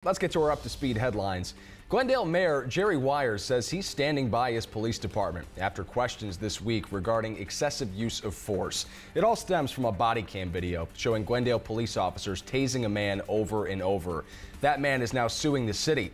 Let's get to our up-to-speed headlines. Glendale Mayor Jerry Wires says he's standing by his police department after questions this week regarding excessive use of force. It all stems from a body cam video showing Glendale police officers tasing a man over and over. That man is now suing the city.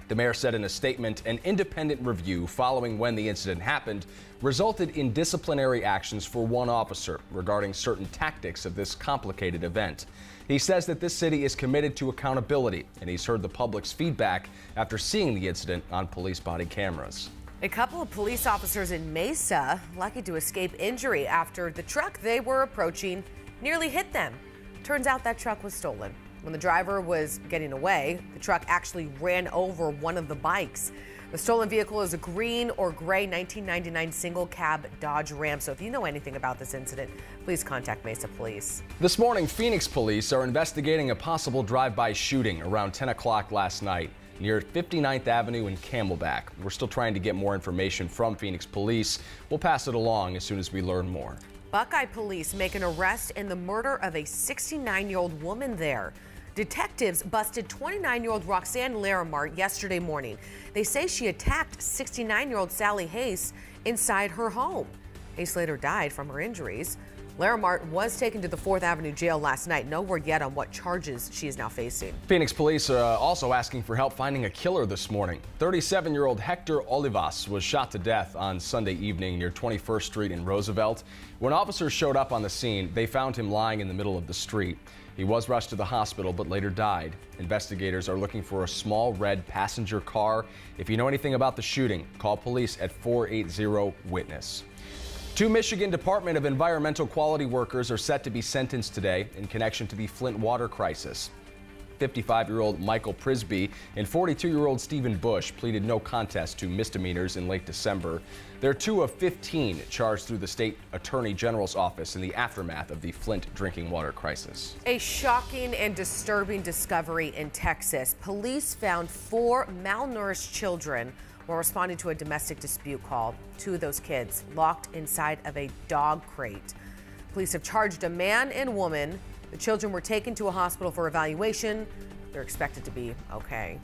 The mayor said in a statement, an independent review following when the incident happened resulted in disciplinary actions for one officer regarding certain tactics of this complicated event. He says that this city is committed to accountability, and he's heard the public's feedback after seeing the incident on police body cameras. A couple of police officers in Mesa lucky to escape injury after the truck they were approaching nearly hit them. Turns out that truck was stolen. When the driver was getting away, the truck actually ran over one of the bikes. The stolen vehicle is a green or gray 1999 single cab Dodge Ram. So if you know anything about this incident, please contact Mesa Police. This morning, Phoenix police are investigating a possible drive-by shooting around 10 o'clock last night near 59th Avenue and Camelback. We're still trying to get more information from Phoenix police. We'll pass it along as soon as we learn more. Buckeye police make an arrest in the murder of a 69-year-old woman there. Detectives busted 29-year-old Roxanne Laramart yesterday morning. They say she attacked 69-year-old Sally Hayes inside her home. Hayes later died from her injuries. Laramart was taken to the 4th Avenue jail last night. No word yet on what charges she is now facing. Phoenix police are also asking for help finding a killer this morning. 37-year-old Hector Olivas was shot to death on Sunday evening near 21st Street in Roosevelt. When officers showed up on the scene, they found him lying in the middle of the street. He was rushed to the hospital but later died. Investigators are looking for a small red passenger car. If you know anything about the shooting, call police at 480-WITNESS. Two Michigan Department of Environmental Quality workers are set to be sentenced today in connection to the Flint water crisis. 55-year-old Michael Prisby and 42-year-old Stephen Bush pleaded no contest to misdemeanors in late December. They're two of 15 charged through the state attorney general's office in the aftermath of the Flint drinking water crisis. A shocking and disturbing discovery in Texas. Police found 4 malnourished children while responding to a domestic dispute call. 2 of those kids locked inside of a dog crate. Police have charged a man and woman. The children were taken to a hospital for evaluation. They're expected to be okay.